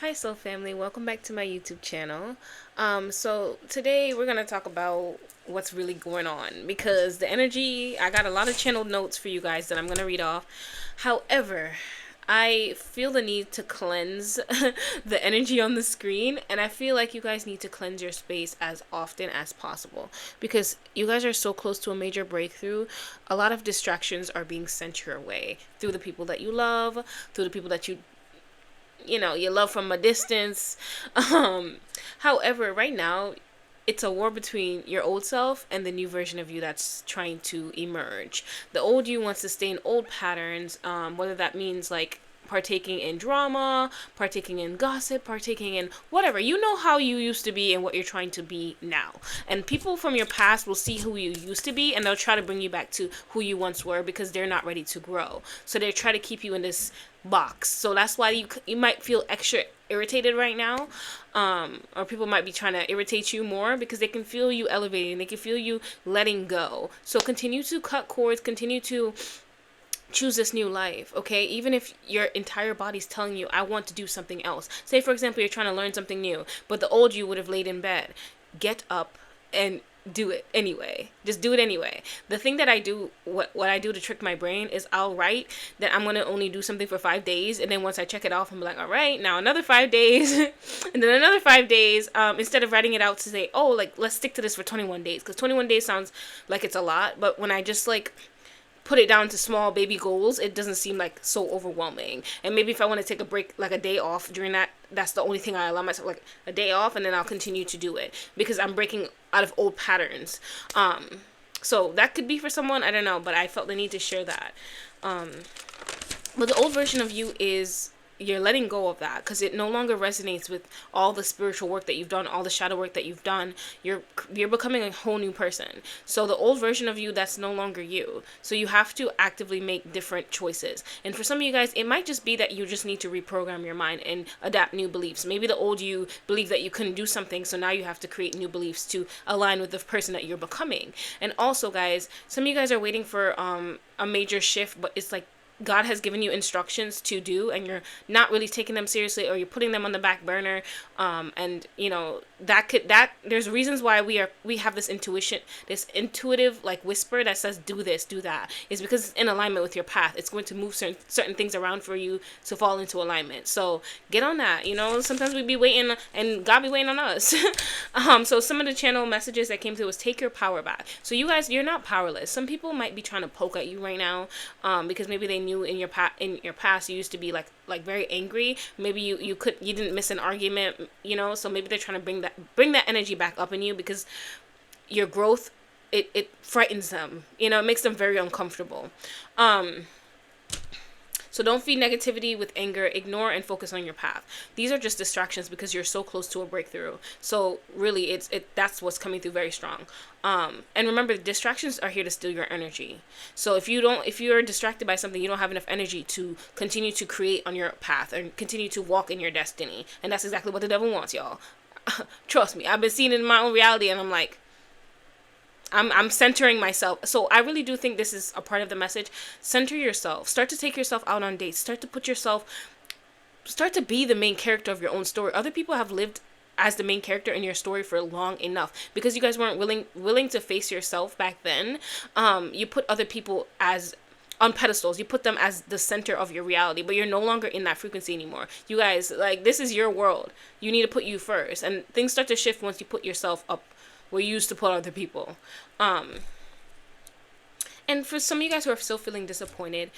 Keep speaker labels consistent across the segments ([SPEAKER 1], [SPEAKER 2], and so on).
[SPEAKER 1] Hi Soul Family, welcome back to my YouTube channel. So today we're gonna talk about what's really going on because the energy, I got a lot of channeled notes for you guys that I'm gonna read off. However, I feel the need to cleanse the energy on the screen, and I feel like you guys need to cleanse your space as often as possible because you guys are so close to a major breakthrough. A lot of distractions are being sent your way through the people that you love, through the people that you love from a distance. Um, However, right now, it's a war between your old self and the new version of you that's trying to emerge. The old you wants to stay in old patterns, whether that means like partaking in drama, partaking in gossip, partaking in whatever. You know how you used to be and what you're trying to be now. And people from your past will see who you used to be and they'll try to bring you back to who you once were because they're not ready to grow. So they try to keep you in this box. So that's why you might feel extra irritated right now, or people might be trying to irritate you more because they can feel you elevating, they can feel you letting go. So continue to cut cords, continue to choose this new life, okay? Even if your entire body's telling you, I want to do something else. Say, for example, you're trying to learn something new, but the old you would have laid in bed. Get up and do it anyway. Just do it anyway. The thing that I do, what I do to trick my brain is I'll write that I'm going to only do something for 5 days. And then once I check it off, I'm like, all right, now another 5 days. And then another 5 days, instead of writing it out to say, oh, like, let's stick to this for 21 days. Because 21 days sounds like it's a lot. But when I just like put it down to small baby goals, it doesn't seem like so overwhelming. And maybe if I want to take a break, like a day off during that, that's the only thing I allow myself, like a day off, and then I'll continue to do it because I'm breaking out of old patterns. So that could be for someone, I don't know, but I felt the need to share that. But the old version of you is, you're letting go of that because it no longer resonates with all the spiritual work that you've done, all the shadow work that you've done. You're becoming a whole new person. So the old version of you, that's no longer you. So you have to actively make different choices. And for some of you guys, it might just be that you just need to reprogram your mind and adapt new beliefs. Maybe the old you believed that you couldn't do something, so now you have to create new beliefs to align with the person that you're becoming. And also, guys, some of you guys are waiting for a major shift, but it's like God has given you instructions to do and you're not really taking them seriously, or you're putting them on the back burner. And that there's reasons why we have this intuitive like whisper that says do this, do that. Is because it's in alignment with your path. It's going to move certain things around for you to fall into alignment. So get on that. Sometimes we be waiting and God be waiting on us. So some of the channel messages that came through was take your power back. So you guys, you're not powerless. Some people might be trying to poke at you right now, because maybe they knew in your past you used to be like very angry. Maybe you didn't miss an argument, so maybe they're trying to bring that energy back up in you because your growth, it frightens them, it makes them very uncomfortable. So don't feed negativity with anger. Ignore and focus on your path. These are just distractions because you're so close to a breakthrough. So really, that's what's coming through very strong. And remember, distractions are here to steal your energy. So if you're distracted by something, you don't have enough energy to continue to create on your path and continue to walk in your destiny. And that's exactly what the devil wants, y'all. Trust me, I've been seeing it in my own reality, and I'm like, I'm centering myself. So I really do think this is a part of the message. Center yourself. Start to take yourself out on dates. Start to be the main character of your own story. Other people have lived as the main character in your story for long enough because you guys weren't willing to face yourself back then. You put other people as on pedestals. You put them as the center of your reality, but you're no longer in that frequency anymore. You guys, like, this is your world. You need to put you first, and things start to shift once you put yourself up where you used to put other people. And for some of you guys who are still feeling disappointed,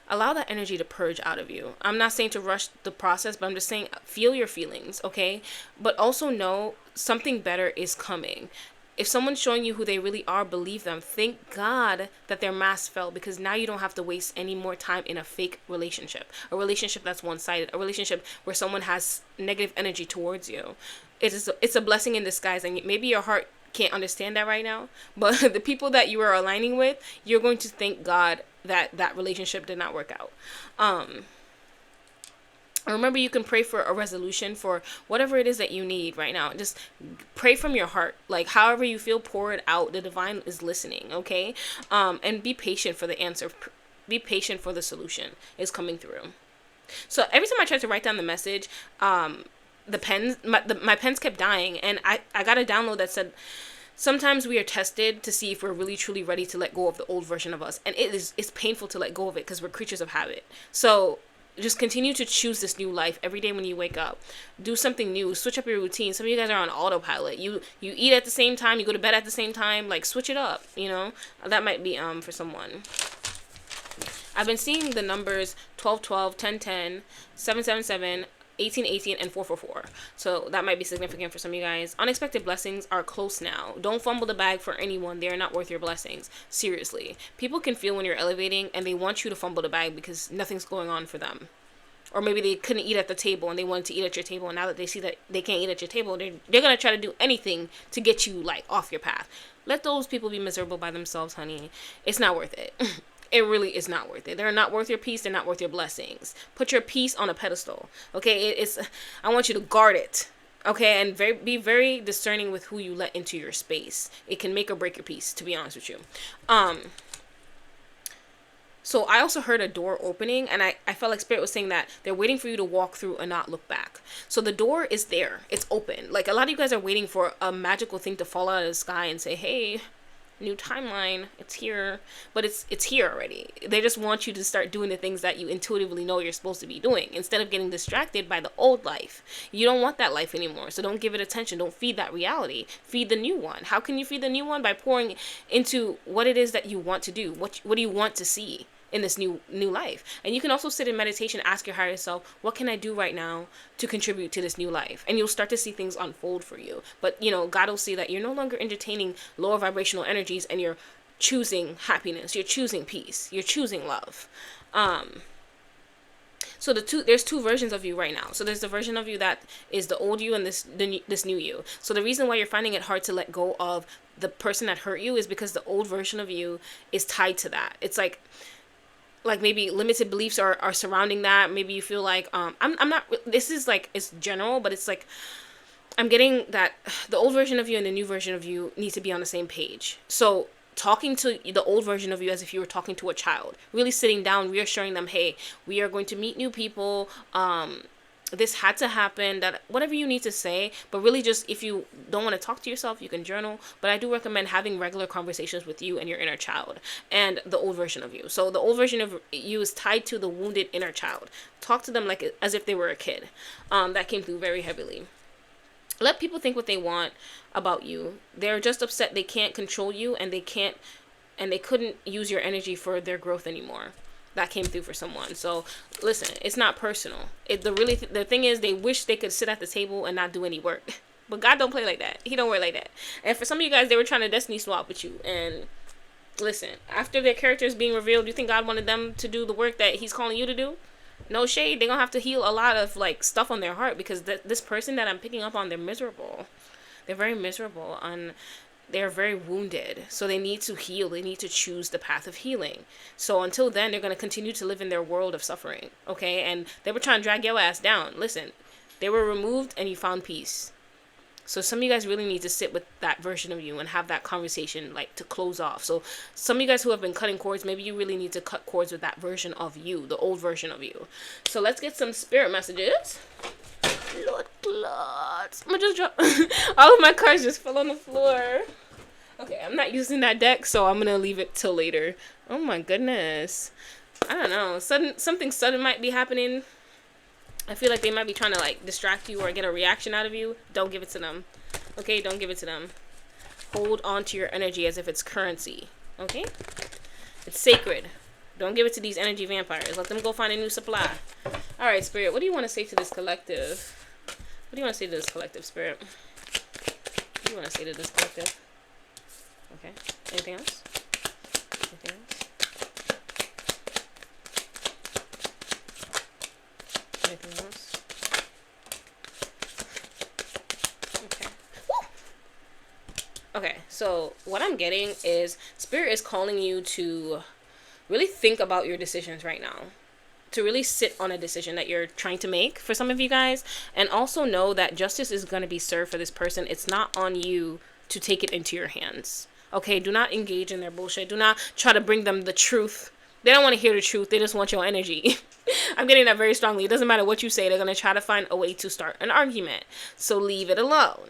[SPEAKER 1] allow that energy to purge out of you. I'm not saying to rush the process, but I'm just saying feel your feelings, okay? But also know something better is coming. If someone's showing you who they really are, believe them. Thank God that their mask fell, because now you don't have to waste any more time in a fake relationship. A relationship that's one-sided. A relationship where someone has negative energy towards you. It's a blessing in disguise, and maybe your heart can't understand that right now, but the people that you are aligning with, you're going to thank God that relationship did not work out. Remember, you can pray for a resolution for whatever it is that you need right now. Just pray from your heart. Like, however you feel, pour it out. The divine is listening, okay? And be patient for the answer. Be patient for the solution is coming through. So every time I try to write down the message, the pens, my pens kept dying, and I got a download that said, sometimes we are tested to see if we're really truly ready to let go of the old version of us, and it's painful to let go of it because we're creatures of habit. So just continue to choose this new life every day when you wake up. Do something new. Switch up your routine. Some of you guys are on autopilot. You eat at the same time. You go to bed at the same time. Like, switch it up. You know, that might be for someone. I've been seeing the numbers 1212, 1010, 777, 1818, and 444. So that might be significant for some of you guys. Unexpected blessings are close now. Don't fumble the bag for anyone. They are not worth your blessings. Seriously. People can feel when you're elevating, and they want you to fumble the bag because nothing's going on for them. Or maybe they couldn't eat at the table and they wanted to eat at your table, and now that they see that they can't eat at your table, they're going to try to do anything to get you, like, off your path. Let those people be miserable by themselves, honey. It's not worth it. It really is not worth it. They're not worth your peace. They're not worth your blessings. Put your peace on a pedestal. Okay, I want you to guard it. Okay, and be very discerning with who you let into your space. It can make or break your peace, to be honest with you. So I also heard a door opening, and I felt like Spirit was saying that they're waiting for you to walk through and not look back. So the door is there. It's open. Like, a lot of you guys are waiting for a magical thing to fall out of the sky and say, hey, new timeline, it's here. But it's here already. They just want you to start doing the things that you intuitively know you're supposed to be doing, instead of getting distracted by the old life. You don't want that life anymore, so don't give it attention. Don't feed that reality. Feed the new one. How can you feed the new one? By pouring into what it is that you want to do. What do you want to see in this new life? And you can also sit in meditation, ask your higher self, what can I do right now to contribute to this new life? And you'll start to see things unfold for you. But, you know, God will see that you're no longer entertaining lower vibrational energies, and you're choosing happiness, you're choosing peace, you're choosing love. So there's two versions of you right now. So there's the version of you that is the old you, and this new you. So the reason why you're finding it hard to let go of the person that hurt you is because the old version of you is tied to that. It's like maybe limited beliefs are surrounding that. Maybe you feel like, I'm not, this is like, it's general, but it's like, I'm getting that the old version of you and the new version of you need to be on the same page. So talking to the old version of you as if you were talking to a child, really sitting down, reassuring them, hey, we are going to meet new people. This had to happen, that whatever you need to say, but really just, if you don't want to talk to yourself, you can journal. But I do recommend having regular conversations with you and your inner child and the old version of you. So the old version of you is tied to the wounded inner child. Talk to them like as if they were a kid. That came through very heavily. Let people think what they want about you. They're just upset they can't control you, and they couldn't use your energy for their growth anymore. That came through for someone. So listen, it's not personal. The thing is, they wish they could sit at the table and not do any work. But God don't play like that. He don't work like that. And for some of you guys, they were trying to destiny swap with you. And listen, after their characters being revealed, you think God wanted them to do the work that he's calling you to do? No shade. They're gonna have to heal a lot of like stuff on their heart, because this person that I'm picking up on, they're miserable. They're very miserable, and they're very wounded. So they need to heal. They need to choose the path of healing. So until then, they're going to continue to live in their world of suffering. Okay. And they were trying to drag your ass down. Listen, they were removed and you found peace. So some of you guys really need to sit with that version of you and have that conversation, like, to close off. So some of you guys who have been cutting cords, maybe you really need to cut cords with that version of you, the old version of you. So let's get some spirit messages. Lord God. I'm gonna just drop all of my cards just fell on the floor. Okay, I'm not using that deck, so I'm gonna leave it till later. Oh my goodness. I don't know. Something sudden might be happening. I feel like they might be trying to like distract you or get a reaction out of you. Don't give it to them. Okay, don't give it to them. Hold on to your energy as if it's currency. Okay? It's sacred. Don't give it to these energy vampires. Let them go find a new supply. Alright, Spirit, what do you want to say to this collective? What do you want to say to this collective, Spirit? What do you want to say to this collective? Okay. Anything else? Anything else? Anything else? Okay. Woo! Okay, so what I'm getting is Spirit is calling you to really think about your decisions right now. To really sit on a decision that you're trying to make for some of you guys. And also know that justice is going to be served for this person. It's not on you to take it into your hands. Okay, do not engage in their bullshit. Do not try to bring them the truth They don't want to hear the truth. They just want your energy. I'm getting that very strongly. It doesn't matter what you say. They're going to try to find a way to start an argument. So leave it alone.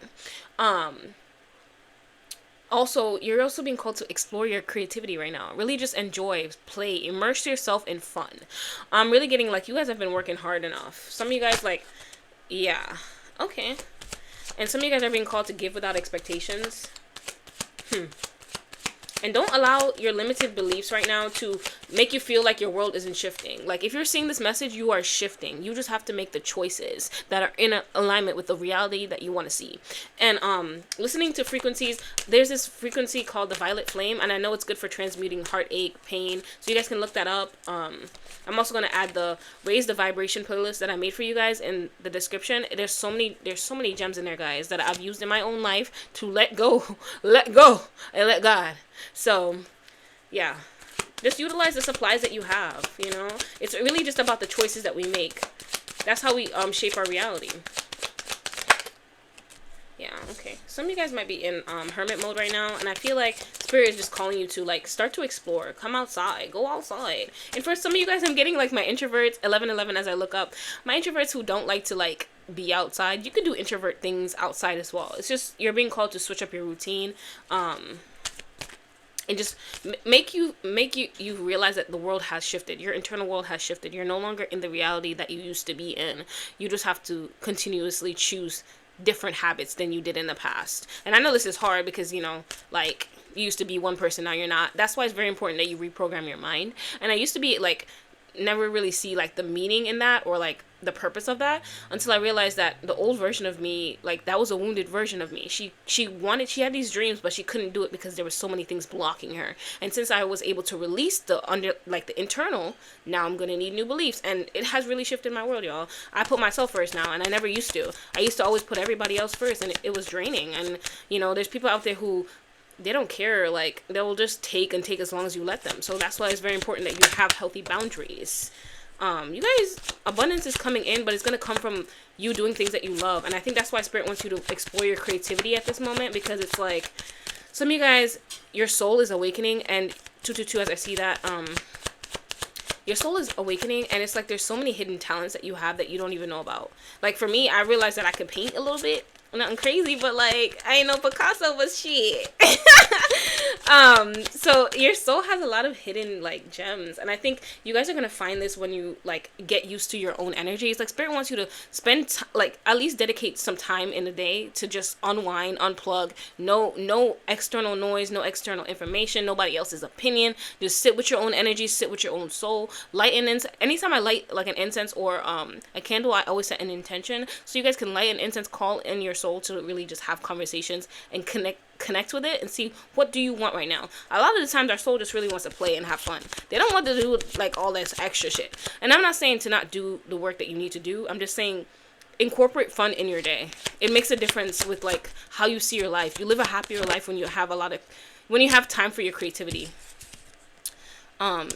[SPEAKER 1] Also, you're also being called to explore your creativity right now. Really just enjoy, play, immerse yourself in fun. I'm really getting like you guys have been working hard enough. Some of you guys like, yeah, okay. And some of you guys are being called to give without expectations. And don't allow your limited beliefs right now to make you feel like your world isn't shifting. Like, if you're seeing this message, you are shifting. You just have to make the choices that are in alignment with the reality that you want to see. And listening to frequencies, there's this frequency called the violet flame, and I know it's good for transmuting heartache, pain. So you guys can look that up. I'm also going to add the Raise the Vibration playlist that I made for you guys in the description. There's so many gems in there, guys, that I've used in my own life to let go, and let God. So, yeah, just utilize the supplies that you have, you know. It's really just about the choices that we make. That's how we shape our reality. Yeah, okay. Some of you guys might be in hermit mode right now, and I feel like Spirit is just calling you to, like, start to explore. Come outside. Go outside. And for some of you guys, I'm getting, like, my introverts, 1111 as I look up. My introverts who don't like to, like, be outside. You can do introvert things outside as well. It's just you're being called to switch up your routine. And just make you realize that the world has shifted. Your internal world has shifted. You're no longer in the reality that you used to be in. You just have to continuously choose different habits than you did in the past. And I know this is hard because, you know, like, you used to be one person, now you're not. That's why it's very important that you reprogram your mind. And I used to be, like, never really see, like, the meaning in that or, like, the purpose of that until I realized that the old version of me, like, that was a wounded version of me. She had these dreams, but she couldn't do it because there were so many things blocking her. And since I was able to release the internal, now I'm gonna need new beliefs, and it has really shifted my world, y'all. I put myself first now, and I never used to. I used to always put everybody else first, and it was draining. And, you know, there's people out there who they don't care, like, they'll just take as long as you let them. So that's why it's very important that you have healthy boundaries. You guys, abundance is coming in, but it's going to come from you doing things that you love. And I think that's why Spirit wants you to explore your creativity at this moment, because it's like, some of you guys, your soul is awakening, and 222 as I see that, your soul is awakening, and it's like there's so many hidden talents that you have that you don't even know about. Like, for me, I realized that I could paint a little bit. Nothing crazy, but, like, I ain't know Picasso was shit. So your soul has a lot of hidden, like, gems, and I think you guys are gonna find this when you, like, get used to your own energy. It's like Spirit wants you to spend like, at least dedicate some time in the day to just unwind, unplug. No external noise, no external information, nobody else's opinion. Just sit with your own energy, sit with your own soul. Light an incense. Anytime I light, like, an incense or a candle, I always set an intention, so you guys can light an incense, call in your soul to really just have conversations and connect with it and see, what do you want right now. A lot of the times our soul just really wants to play and have fun. They don't want to do, like, all this extra shit. And I'm not saying to not do the work that you need to do. I'm just saying incorporate fun in your day. It makes a difference with, like, how you see your life. You live a happier life when you have time for your creativity.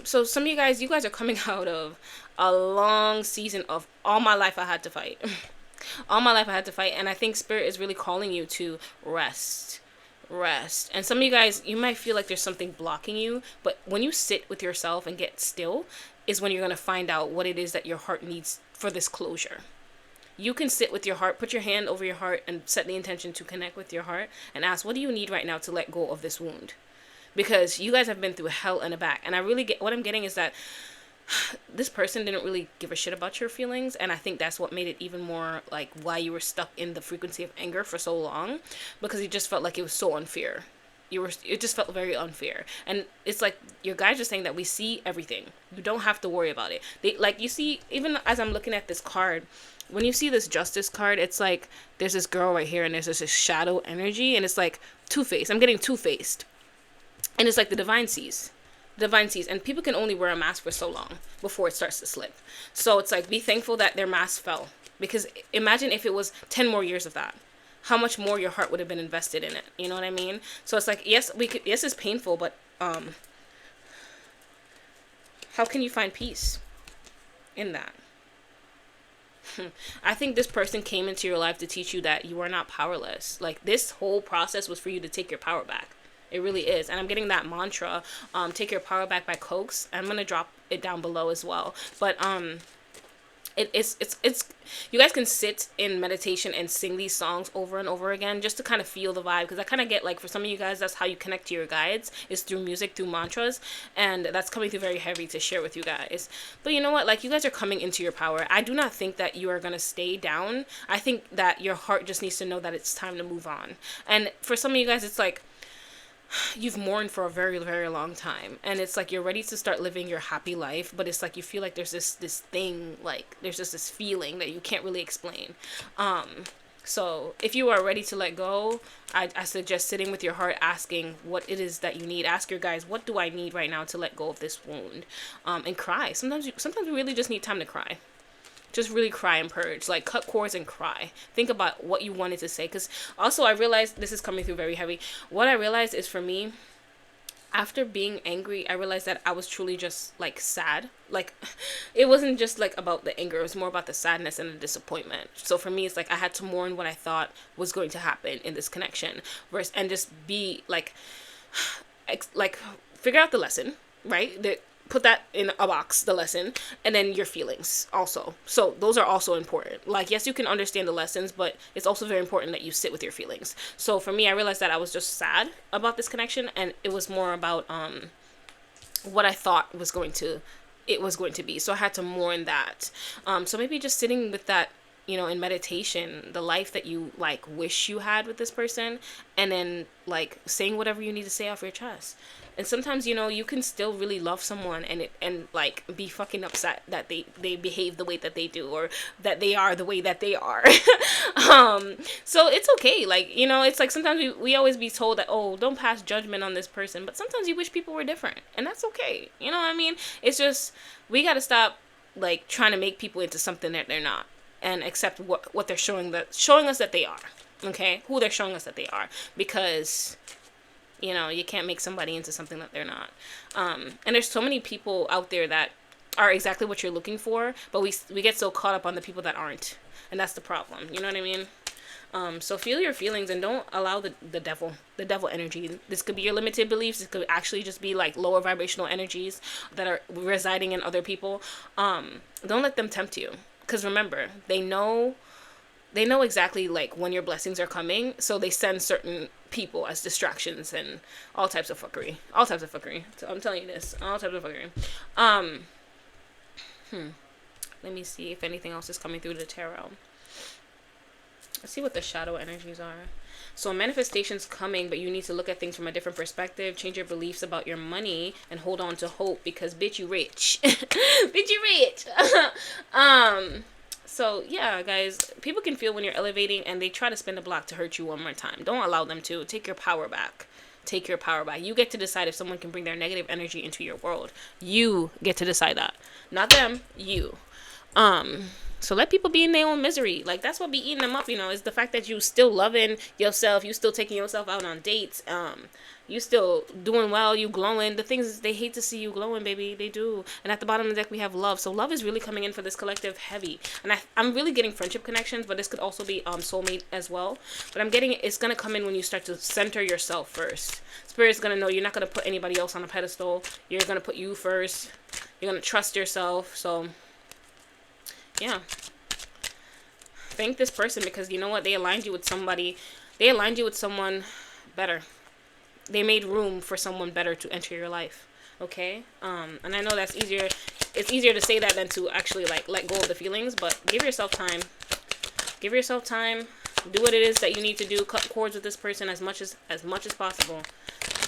[SPEAKER 1] So some of you guys are coming out of a long season of all my life I had to fight. All my life I had to fight, and I think Spirit is really calling you to rest. And some of you guys, you might feel like there's something blocking you, but when you sit with yourself and get still is when you're going to find out what it is that your heart needs for this closure. You can sit with your heart, put your hand over your heart, and set the intention to connect with your heart and ask, what do you need right now to let go of this wound? Because you guys have been through hell and back, and I really get what I'm getting is that this person didn't really give a shit about your feelings, and I think that's what made it even more, like, why you were stuck in the frequency of anger for so long, because you just felt like it was so unfair. It just felt very unfair. And it's like your guys are saying that we see everything. You don't have to worry about it. You see, even as I'm looking at this card, when you see this justice card, it's like there's this girl right here and there's this shadow energy, and it's like two-faced. I'm getting two-faced. And it's like the divine sees, and people can only wear a mask for so long before it starts to slip. So it's like, be thankful that their mask fell, because imagine if it was 10 more years of that, how much more your heart would have been invested in it. You know what I mean? So it's like, yes, it's painful, but how can you find peace in that? I think this person came into your life to teach you that you are not powerless. Like, this whole process was for you to take your power back. It really is. And I'm getting that mantra, Take Your Power Back by Cokes. I'm going to drop it down below as well. But it's you guys can sit in meditation and sing these songs over and over again just to kind of feel the vibe, because I kind of get like, for some of you guys, that's how you connect to your guides, is through music, through mantras, and that's coming through very heavy to share with you guys. But you know what, like, you guys are coming into your power. I do not think that you are going to stay down. I think that your heart just needs to know that it's time to move on. And for some of you guys, it's like you've mourned for a very, very long time, and it's like you're ready to start living your happy life, but it's like you feel like there's this thing, like there's just this feeling that you can't really explain. So if you are ready to let go, I suggest sitting with your heart, asking what it is that you need. Ask your guys, what do I need right now to let go of this wound? And cry. Sometimes you really just need time to cry. Just really cry and purge. Like, cut cords and cry. Think about what you wanted to say. Because also, I realized, this is coming through very heavy. What I realized is, for me, after being angry, I realized that I was truly just, like, sad. Like, it wasn't just, like, about the anger. It was more about the sadness and the disappointment. So for me, it's like I had to mourn what I thought was going to happen in this connection. And just be, like, figure out the lesson, right? Put that in a box, the lesson, and then your feelings also. So those are also important. Like, yes, you can understand the lessons, but it's also very important that you sit with your feelings. So for me, I realized that I was just sad about this connection, and it was more about what I thought it was going to be. So I had to mourn that. So maybe just sitting with that, in meditation, the life that you, like, wish you had with this person, and then, like, saying whatever you need to say off your chest. And sometimes, you can still really love someone and like, be fucking upset that they behave the way that they do, or that they are the way that they are. So it's okay. Like, it's like, sometimes we always be told that, oh, don't pass judgment on this person. But sometimes you wish people were different, and that's okay. You know what I mean? It's just, we got to stop, like, trying to make people into something that they're not, and accept what they're showing us that they are. Okay? Who they're showing us that they are. Because you can't make somebody into something that they're not. And there's so many people out there that are exactly what you're looking for, but we get so caught up on the people that aren't. And that's the problem. You know what I mean? So feel your feelings, and don't allow the devil energy. This could be your limited beliefs. This could actually just be, like, lower vibrational energies that are residing in other people. Don't let them tempt you. Because remember, they know exactly, like, when your blessings are coming, so they send certain people as distractions and all types of fuckery. So I'm telling you this, all types of fuckery. Let me see if anything else is coming through the tarot. Let's see what the shadow energies are. So manifestation's coming, but you need to look at things from a different perspective, change your beliefs about your money, and hold on to hope, because bitch, you rich. Bitch, you rich. So, yeah, guys, people can feel when you're elevating, and they try to spin the block to hurt you one more time. Don't allow them to. Take your power back. Take your power back. You get to decide if someone can bring their negative energy into your world. You get to decide that. Not them. You. So let people be in their own misery. Like, that's what be eating them up, is the fact that you still loving yourself. You still taking yourself out on dates. You still doing well, you glowing. The things is, they hate to see you glowing, baby. They do. And at the bottom of the deck, we have love. So love is really coming in for this collective heavy. And I'm really getting friendship connections, but this could also be soulmate as well. But I'm getting it's going to come in when you start to center yourself first. Spirit's going to know you're not going to put anybody else on a pedestal. You're going to put you first. You're going to trust yourself. So, yeah. Thank this person, because you know what? They aligned you with somebody. They aligned you with someone better. They made room for someone better to enter your life. Okay? And I know that's easier. It's easier to say that than to actually, like, let go of the feelings, but give yourself time. Give yourself time. Do what it is that you need to do. Cut cords with this person as much as possible.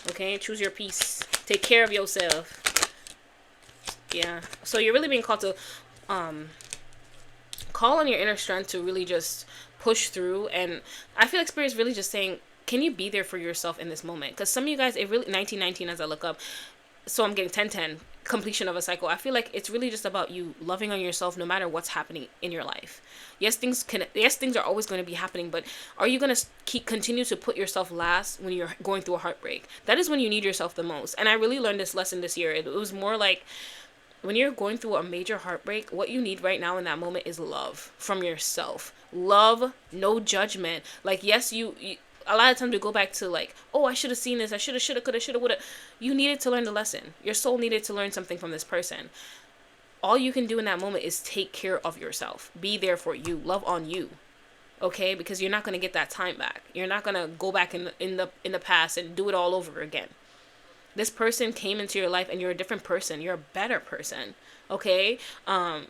[SPEAKER 1] Okay? Choose your peace. Take care of yourself. Yeah. So you're really being called to call on your inner strength to really just push through. And I feel like Spirit is really just saying, can you be there for yourself in this moment? Because some of you guys, it really, 1919 as I look up, so I'm getting 1010, completion of a cycle. I feel like it's really just about you loving on yourself no matter what's happening in your life. Yes, things are always going to be happening, but are you going to continue to put yourself last when you're going through a heartbreak? That is when you need yourself the most. And I really learned this lesson this year. It was more like, when you're going through a major heartbreak, what you need right now in that moment is love from yourself. Love, no judgment. Like, yes, a lot of times we go back to like, oh, I should have seen this. I should have, coulda, shoulda, woulda. You needed to learn the lesson. Your soul needed to learn something from this person. All you can do in that moment is take care of yourself. Be there for you. Love on you. Okay? Because you're not going to get that time back. You're not going to go back in the past and do it all over again. This person came into your life and you're a different person. You're a better person. Okay?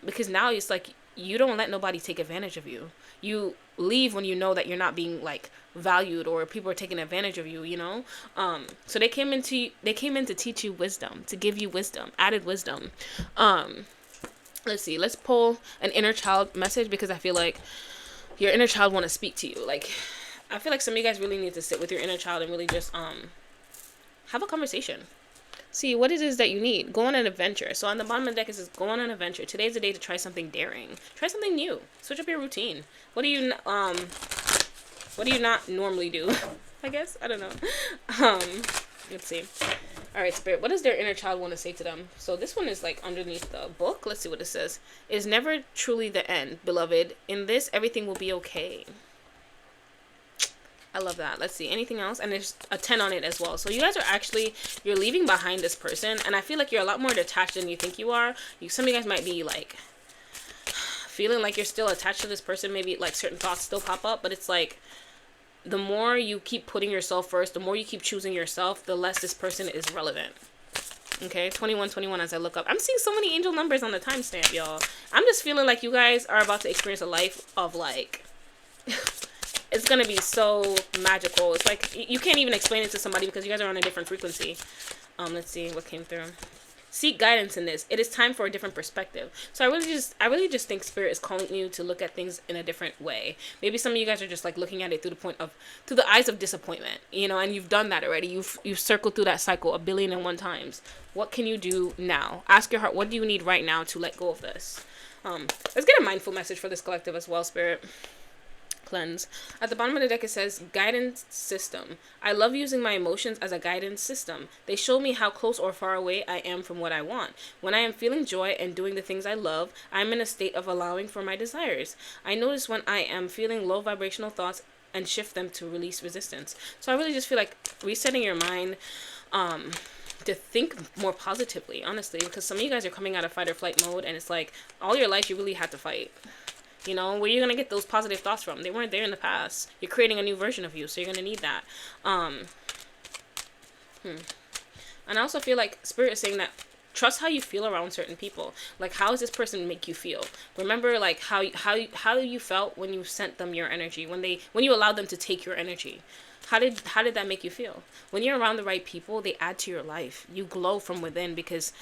[SPEAKER 1] Because now it's like you don't let nobody take advantage of you. You leave when you know that you're not being like valued or people are taking advantage of you, you know? So they came in to teach you wisdom, to give you wisdom, added wisdom. Let's see. Let's pull an inner child message because I feel like your inner child want to speak to you. Like, I feel like some of you guys really need to sit with your inner child and really just have a conversation. See what it is that you need. Go on an adventure. So on the bottom of the deck it says go on an adventure. Today's the day to try something daring. Try something new. Switch up your routine. What do you not normally do? I guess. I don't know. Let's see. All right, Spirit. What does their inner child want to say to them? So this one is like underneath the book. Let's see what it says. It is never truly the end, beloved. In this, everything will be okay. I love that. Let's see. Anything else? And there's a 10 on it as well. So you guys are actually, you're leaving behind this person. And I feel like you're a lot more detached than you think you are. Some of you guys might be like feeling like you're still attached to this person. Maybe like certain thoughts still pop up. But it's like the more you keep putting yourself first, the more you keep choosing yourself, the less this person is relevant. Okay, 2121 as I look up. I'm seeing so many angel numbers on the timestamp, y'all. I'm just feeling like you guys are about to experience a life of like... It's going to be so magical. It's like you can't even explain it to somebody because you guys are on a different frequency. Let's see what came through. Seek guidance in this. It is time for a different perspective. So I really just think Spirit is calling you to look at things in a different way. Maybe some of you guys are just like looking at it through the eyes of disappointment, you know, and you've done that already. You've circled through that cycle 1,000,001,001 times. What can you do now? Ask your heart, what do you need right now to let go of this? Let's get a mindful message for this collective as well, Spirit. Cleanse. At the bottom of the deck it says guidance system. I love using my emotions as a guidance system. They show me how close or far away I am from what I want. When I am feeling joy and doing the things I love, I am in a state of allowing for my desires. I notice when I am feeling low vibrational thoughts and shift them to release resistance. So I really just feel like resetting your mind to think more positively, honestly, because some of you guys are coming out of fight or flight mode and it's like all your life you really had to fight. You know, where you're going to get those positive thoughts from? They weren't there in the past. You're creating a new version of you, so you're going to need that. And I also feel like Spirit is saying that trust how you feel around certain people. Like, how does this person make you feel? Remember, like, how you felt when you sent them your energy, when you allowed them to take your energy. How did that make you feel? When you're around the right people, they add to your life. You glow from within because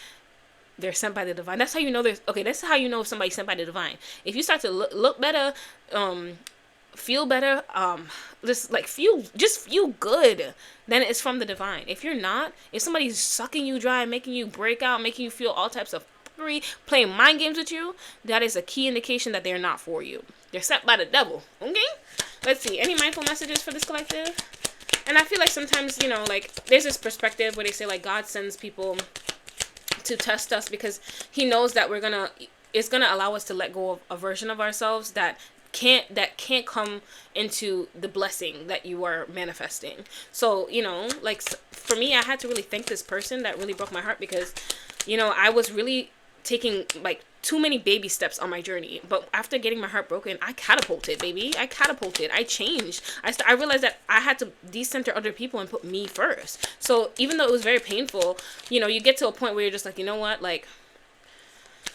[SPEAKER 1] they're sent by the divine. That's how you know that's how you know if somebody's sent by the divine. If you start to look better, feel better, just feel good, then it's from the divine. If you're not, if somebody's sucking you dry, making you break out, making you feel all types of fuckery, playing mind games with you, that is a key indication that they're not for you. They're sent by the devil. Okay? Let's see. Any mindful messages for this collective? And I feel like sometimes, you know, like there's this perspective where they say like God sends people to test us because he knows that it's gonna allow us to let go of a version of ourselves that can't come into the blessing that you are manifesting. So, you know, like for me, I had to really thank this person that really broke my heart because, you know, I was really taking like too many baby steps on my journey. But after getting my heart broken, I catapulted, baby. I changed. I realized that I had to decenter other people and put me first. So even though it was very painful, you know, you get to a point where you're just like, you know what, like,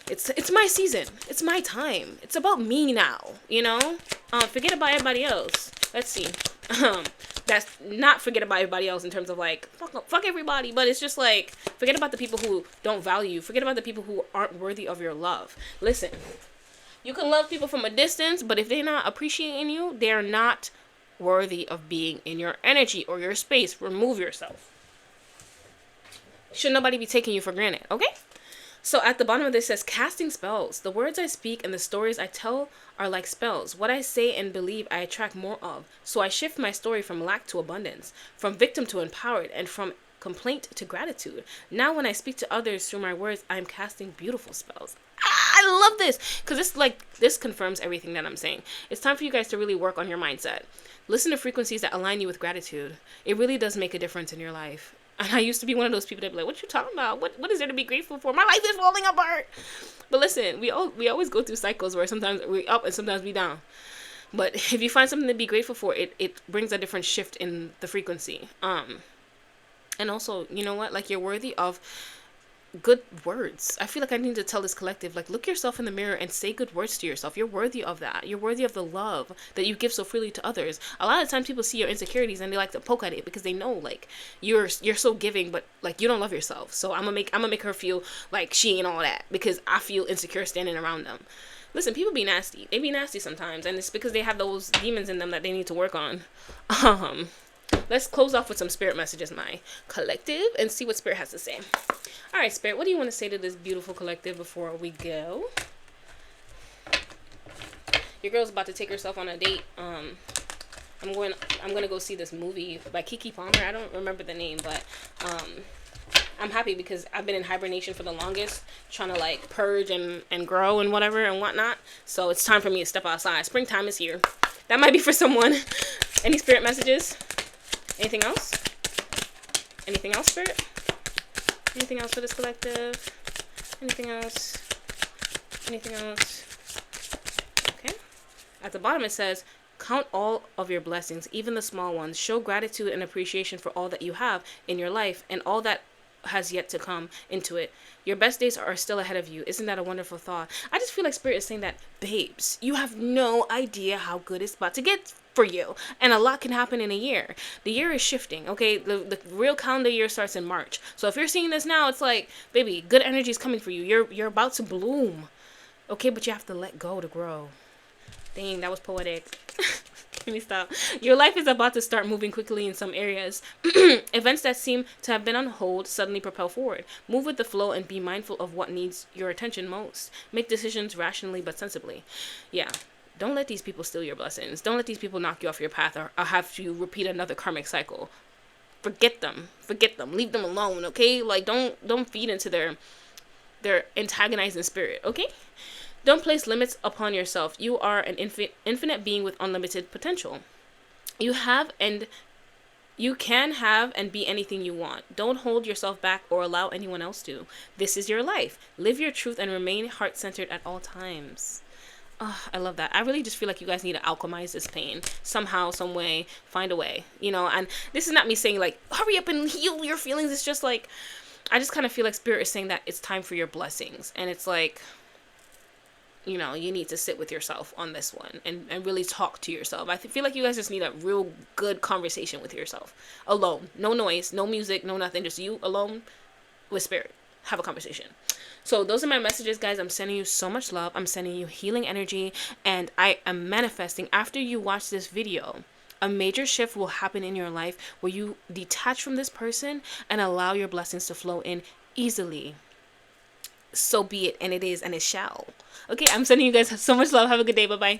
[SPEAKER 1] it's my season. It's my time. It's about me now, you know? Forget about everybody else. Let's see. That's not forget about everybody else in terms of like, fuck everybody, but it's just like, forget about the people who don't value you. Forget about the people who aren't worthy of your love. Listen, you can love people from a distance, but if they're not appreciating you, they're not worthy of being in your energy or your space. Remove yourself. Should nobody be taking you for granted, okay? So at the bottom of this says, casting spells. The words I speak and the stories I tell are like spells. What I say and believe I attract more of. So I shift my story from lack to abundance, from victim to empowered, and from complaint to gratitude. Now when I speak to others through my words, I am casting beautiful spells. I I love this because this confirms everything that I'm saying. It's time for you guys to really work on your mindset. Listen to frequencies that align you with gratitude. It really does make a difference in your life. And I used to be one of those people that be like, what you talking about? What is there to be grateful for? My life is falling apart. But listen, we always go through cycles where sometimes we up and sometimes we down. But if you find something to be grateful for, it brings a different shift in the frequency. And also, you know what? Like, you're worthy of good words. I feel like I need to tell this collective, like, look yourself in the mirror and say good words to yourself. You're worthy of that. You're worthy of the love that you give so freely to others. A lot of times people see your insecurities and they like to poke at it because they know, like, you're so giving, but like, you don't love yourself. So I'm gonna make her feel like she ain't all that because I feel insecure standing around them. Listen, people be nasty. They be nasty sometimes, and it's because they have those demons in them that they need to work on. Let's close off with some spirit messages, my collective, and see what spirit has to say. All right, spirit, what do you want to say to this beautiful collective before we go? Your girl's about to take herself on a date. I'm gonna go see this movie by Keke Palmer. I don't remember the name, but I'm happy because I've been in hibernation for the longest, trying to like purge and grow and whatever and whatnot. So it's time for me to step outside. Springtime is here. That might be for someone. Any spirit messages? Anything else? Anything else, spirit? Anything else for this collective? Anything else? Anything else? Okay. At the bottom it says, count all of your blessings, even the small ones. Show gratitude and appreciation for all that you have in your life and all that has yet to come into it. Your best days are still ahead of you. Isn't that a wonderful thought? I just feel like spirit is saying that, babes, you have no idea how good it's about to get for you, and a lot can happen in a year. The year is shifting, okay? The real calendar year starts in March. So if you're seeing this now, it's like, baby, good energy is coming for you. You're about to bloom, okay? But you have to let go to grow. Dang, that was poetic. Let me stop. Your life is about to start moving quickly in some areas. Events that seem to have been on hold suddenly propel forward. Move with the flow and be mindful of what needs your attention most. Make decisions rationally but sensibly. Yeah. Don't let these people steal your blessings. Don't let these people knock you off your path or have you repeat another karmic cycle. Forget them. Forget them. Leave them alone, okay? Like, don't feed into their antagonizing spirit, okay? Don't place limits upon yourself. You are an infinite being with unlimited potential. You can have and be anything you want. Don't hold yourself back or allow anyone else to. This is your life. Live your truth and remain heart-centered at all times. Oh, I love that. I really just feel like you guys need to alchemize this pain somehow, some way, find a way, you know. And this is not me saying like, hurry up and heal your feelings. It's just like, I just kind of feel like spirit is saying that it's time for your blessings. And it's like, you know, you need to sit with yourself on this one and really talk to yourself. I feel like you guys just need a real good conversation with yourself. Alone. No noise, no music, no nothing. Just you alone with spirit. Have a conversation. So those are my messages, guys. I'm sending you so much love. I'm sending you healing energy. And I am manifesting, after you watch this video, a major shift will happen in your life where you detach from this person and allow your blessings to flow in easily. So be it, and it is, and it shall. Okay, I'm sending you guys so much love. Have a good day. Bye-bye.